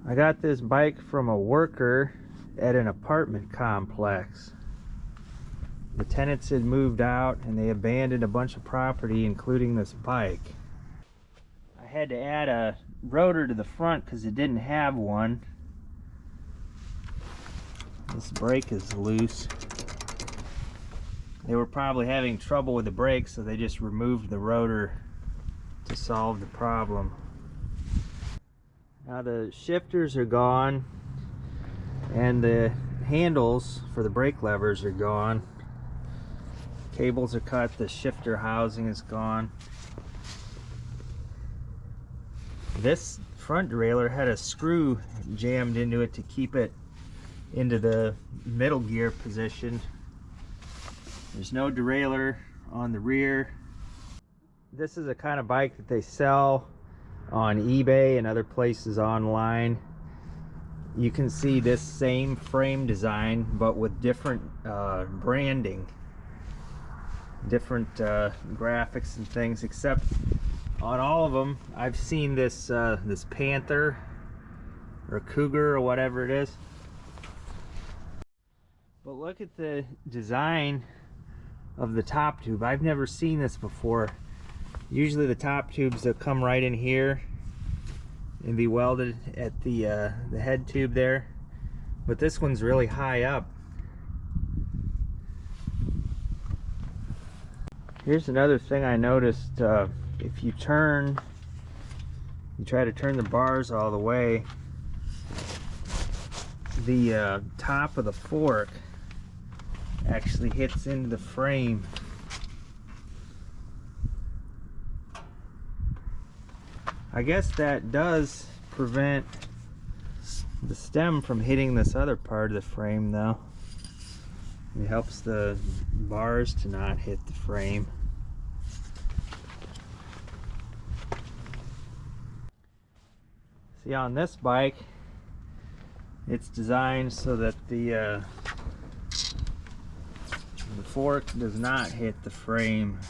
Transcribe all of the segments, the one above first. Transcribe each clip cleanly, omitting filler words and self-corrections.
I got this bike from a worker at an apartment complex. The tenants had moved out and they abandoned a bunch of property, including this bike. I had to add a rotor to the front because it didn't have one. This brake is loose. They were probably having trouble with the brake, so they just removed the rotor to solve the problem. Now the shifters are gone and the handles for the brake levers are gone. Cables are cut, the shifter housing is gone. This front derailleur had a screw jammed into it to keep it into the middle gear position. There's no derailleur on the rear. This is a kind of bike that they sell on eBay and other places online. You can see this same frame design but with different branding, different graphics and things, except on all of them I've seen this this Panther or Cougar or whatever it is. But look at the design of the top tube. I've never seen this before. Usually the top tubes that come right in here and be welded at the head tube there, but this one's really high up. Here's another thing I noticed. If you try to turn the bars all the way, the top of the fork actually hits into the frame. I guess that does prevent the stem from hitting this other part of the frame though. It helps the bars to not hit the frame. See, on this bike, it's designed so that the fork does not hit the frame.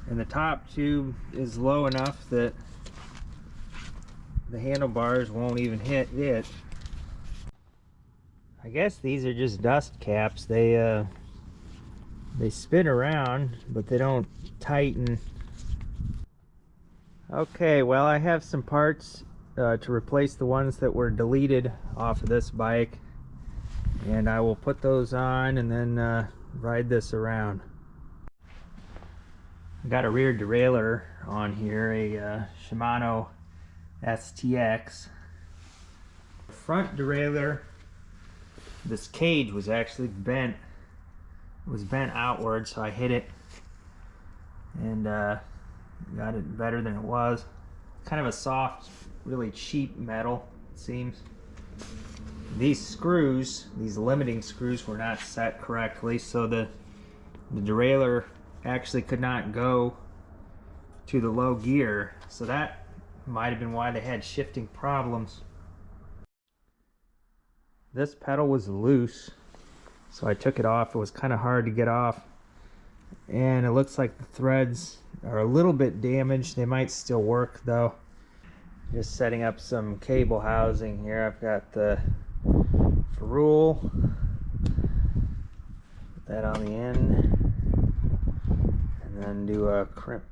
And the top tube is low enough that the handlebars won't even hit it. I guess these are just dust caps. They spin around, but they don't tighten. Okay, well, I have some parts to replace the ones that were deleted off of this bike, and I will put those on and then ride this around. I got a rear derailleur on here, a Shimano STX. Front derailleur, this cage was actually bent. It was bent outward, so I hit it and got it better than it was. Kind of a soft, really cheap metal, it seems. These screws, these limiting screws, were not set correctly, so the derailleur actually could not go to the low gear, so that might have been why they had shifting problems. This pedal was loose, so I took it off. It was kind of hard to get off, and it looks like the threads are a little bit damaged. They might still work though. Just setting up some cable housing here. I've got the ferrule, put that on the end, and then do a crimp.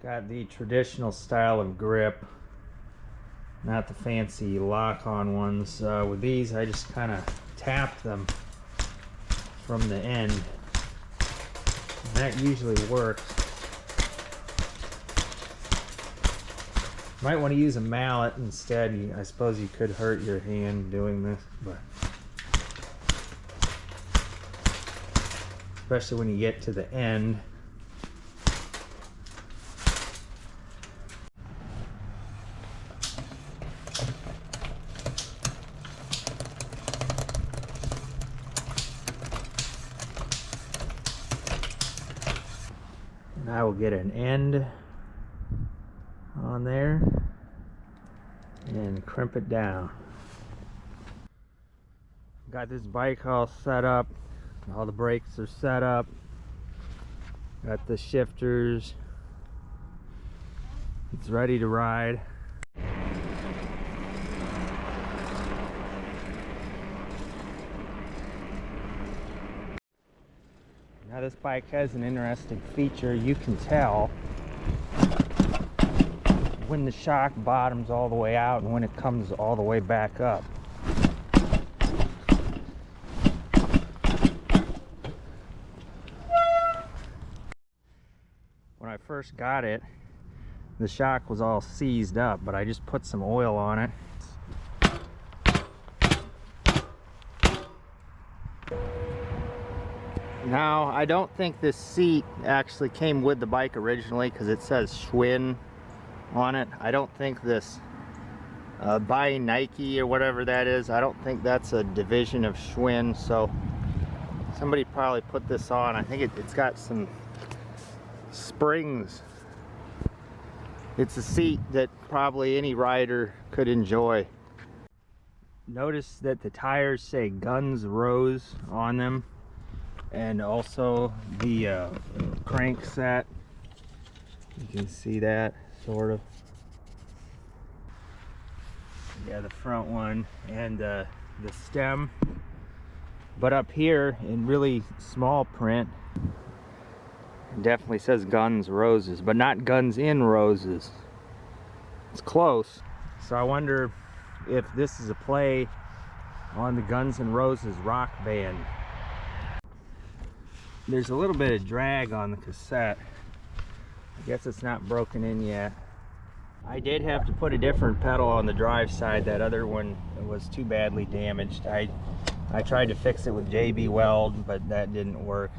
Got the traditional style of grip, not the fancy lock-on ones. With these, I just kind of tap them from the end. And that usually works. Might want to use a mallet instead. I suppose you could hurt your hand doing this, but especially when you get to the end. And I will get an end on there and crimp it down. Got this bike all set up. All the brakes are set up. Got the shifters. It's ready to ride. Now this bike has an interesting feature. You can tell when the shock bottoms all the way out and when it comes all the way back up. When I first got it, the shock was all seized up, but I just put some oil on it. Now, I don't think this seat actually came with the bike originally because it says Schwinn on it. I don't think this by Nike or whatever that is, I don't think that's a division of Schwinn, so somebody probably put this on. I think it's got some springs. It's a seat that probably any rider could enjoy. Notice that the tires say Guns Rose on them, and also the crank set. You can see that sort of. Yeah, the front one and the stem. But up here in really small print, it definitely says Guns Roses, but not Guns N' Roses. It's close. So I wonder if this is a play on the Guns N' Roses rock band. There's a little bit of drag on the cassette. I guess it's not broken in yet. I did have to put a different pedal on the drive side. That other one was too badly damaged. I tried to fix it with JB Weld, but that didn't work.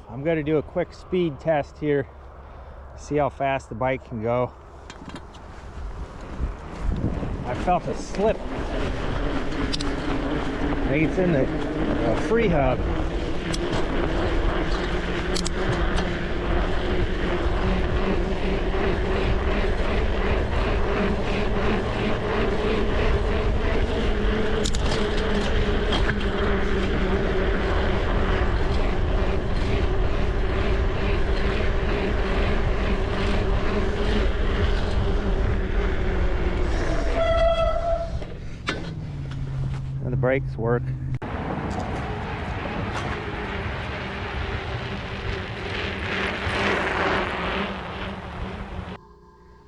I'm going to do a quick speed test here, see how fast the bike can go. I felt a slip. I think it's in the free hub. The brakes work.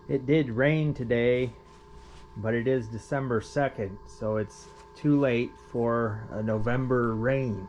It did rain today, but it is December 2nd, so it's too late for a November rain.